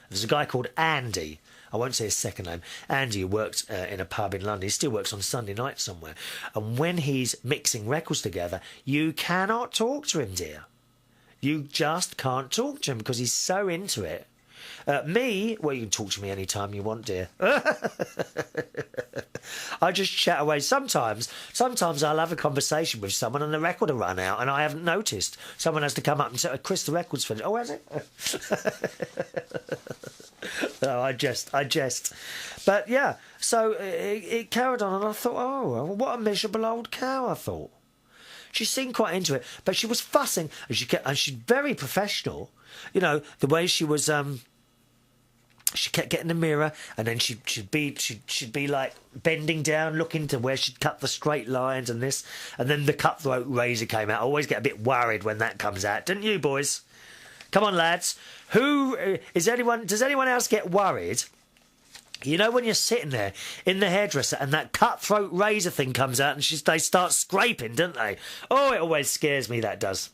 There's a guy called Andy. I won't say his second name. Andy, who worked in a pub in London. He still works on Sunday night somewhere. And when he's mixing records together, you cannot talk to him, dear. You just can't talk to him because he's so into it. Me, well, you can talk to me anytime you want, dear. I just chat away. Sometimes I'll have a conversation with someone and the record will run out and I haven't noticed. Someone has to come up and say, Chris, the record's finished. Oh, has it? No, I jest. But yeah, so it carried on and I thought, oh, what a miserable old cow, I thought. She seemed quite into it, but she was fussing and she's very professional. You know, the way she was... She kept getting the mirror, and then she'd be like bending down, looking to where she'd cut the straight lines and this, and then the cutthroat razor came out. I always get a bit worried when that comes out, don't you, boys? Come on, lads. Does anyone else get worried? You know when you're sitting there in the hairdresser and that cutthroat razor thing comes out and they start scraping, don't they? Oh, it always scares me, that does.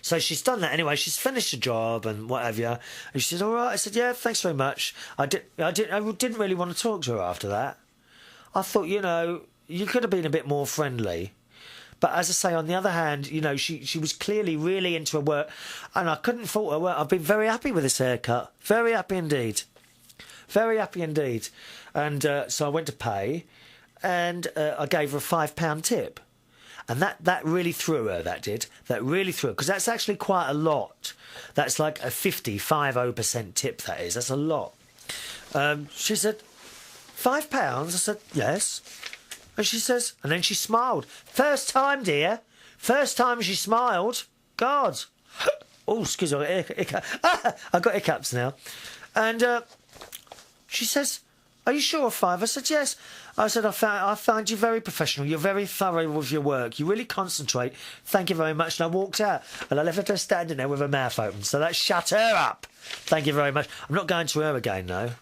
So she's done that anyway. She's finished the job and whatever. And she said, "All right." I said, "Yeah, thanks very much." I didn't really want to talk to her after that. I thought, you know, you could have been a bit more friendly. But as I say, on the other hand, you know, she was clearly really into her work, and I couldn't fault her work. I've been very happy with this haircut. Very happy indeed. Very happy indeed. And so I went to pay, and I gave her a £5 tip. And that really threw her, that did. That really threw her, because that's actually quite a lot. That's like a 50% tip, that is. That's a lot. She said, £5? I said, yes. And she says, and then she smiled. First time, dear. First time she smiled. God. Oh, excuse me, I've got hiccups now. And she says, "Are you sure, £5?" I said, "Yes." I said, I found you very professional. You're very thorough with your work. You really concentrate. Thank you very much. And I walked out. And I left her just standing there with her mouth open. So that shut her up. Thank you very much. I'm not going to her again, though.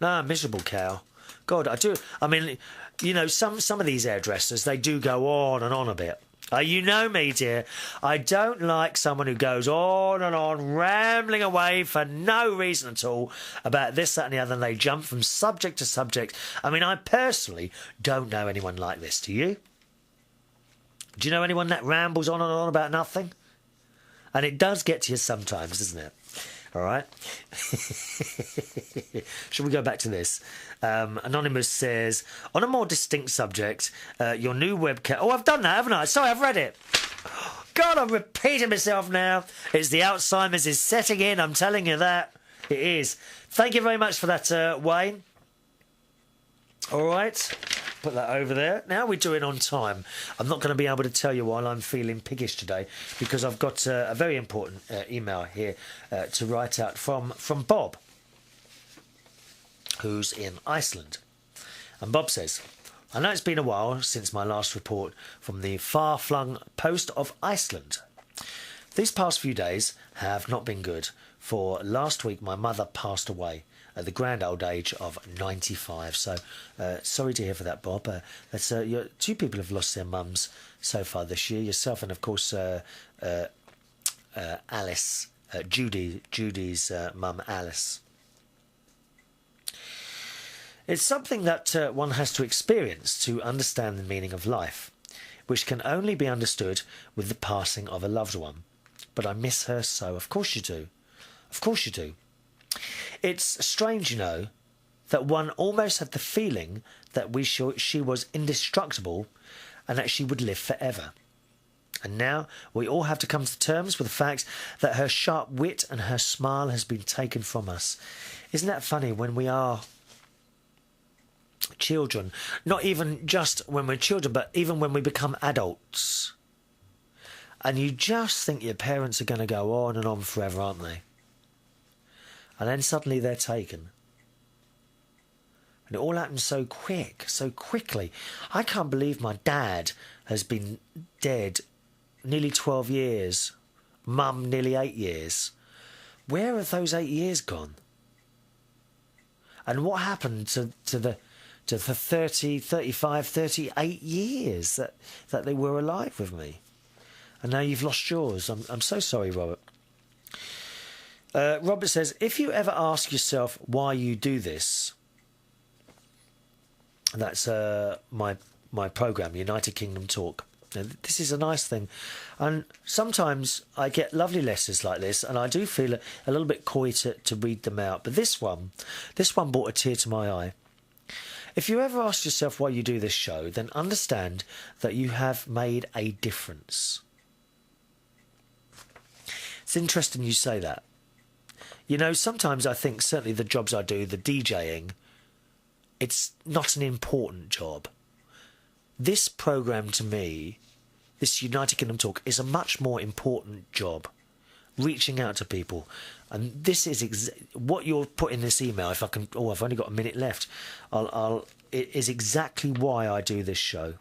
No, miserable cow. God, I do. I mean, you know, some of these hairdressers, they do go on and on a bit. You know me, dear. I don't like someone who goes on and on, rambling away for no reason at all about this, that and the other, and they jump from subject to subject. I mean, I personally don't know anyone like this. Do you? Do you know anyone that rambles on and on about nothing? And it does get to you sometimes, doesn't it? All right. Shall we go back to this? Anonymous says, on a more distinct subject, your new webcam... Oh, I've done that, haven't I? Sorry, I've read it. God, I'm repeating myself now. It's the Alzheimer's is setting in, I'm telling you that. It is. Thank you very much for that, Wayne. All right. Put that over there. Now we're doing on time. I'm not going to be able to tell you while I'm feeling piggish today because I've got a very important email here to write out from Bob, who's in Iceland. And Bob says, "I know it's been a while since my last report from the far-flung post of Iceland. These past few days have not been good, for last week my mother passed away at the grand old age of 95. So, sorry to hear for that, Bob. Two people have lost their mums so far this year. Yourself and, of course, Alice, Judy's mum, Alice. It's something that one has to experience to understand the meaning of life, which can only be understood with the passing of a loved one. But I miss her so. Of course you do. Of course you do. It's strange, you know, that one almost had the feeling that she was indestructible and that she would live forever. And now we all have to come to terms with the fact that her sharp wit and her smile has been taken from us. Isn't that funny when we are children? Not even just when we're children, but even when we become adults. And you just think your parents are going to go on and on forever, aren't they? And then suddenly they're taken. And it all happens so quick, so quickly. I can't believe my dad has been dead nearly 12 years. Mum, nearly 8 years. Where have those 8 years gone? And what happened to the 30, 35, 38 years that they were alive with me? And now you've lost yours. I'm so sorry, Robert. Robert says, if you ever ask yourself why you do this, that's my programme, United Kingdom Talk. Now, this is a nice thing. And sometimes I get lovely letters like this, and I do feel a little bit coy to read them out. But this one brought a tear to my eye. If you ever ask yourself why you do this show, then understand that you have made a difference. It's interesting you say that. You know, sometimes I think certainly the jobs I do, the DJing, it's not an important job. This programme to me, this United Kingdom Talk, is a much more important job. Reaching out to people. And this is what you're putting in this email, if I can... Oh, I've only got a minute left. It is exactly why I do this show.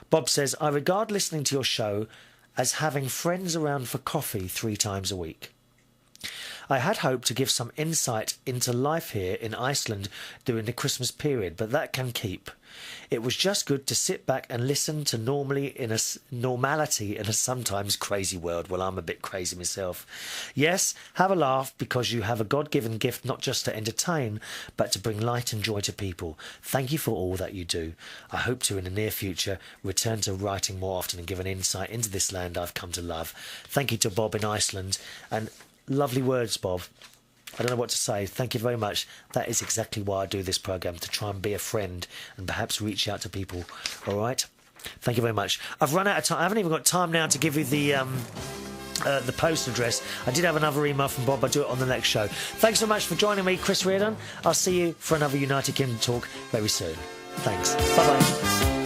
Bob says, I regard listening to your show as having friends around for coffee 3 times a week. I had hoped to give some insight into life here in Iceland during the Christmas period, but that can keep. It was just good to sit back and listen to normality in a sometimes crazy world. Well, I'm a bit crazy myself. Yes, have a laugh because you have a God-given gift not just to entertain, but to bring light and joy to people. Thank you for all that you do. I hope to, in the near future, return to writing more often and give an insight into this land I've come to love. Thank you to Bob in Iceland. And lovely words, Bob. I don't know what to say. Thank you very much. That is exactly why I do this programme, to try and be a friend and perhaps reach out to people. All right? Thank you very much. I've run out of time. I haven't even got time now to give you the post address. I did have another email from Bob. I'll do it on the next show. Thanks so much for joining me, Chris Reardon. I'll see you for another United Kingdom Talk very soon. Thanks. Bye-bye.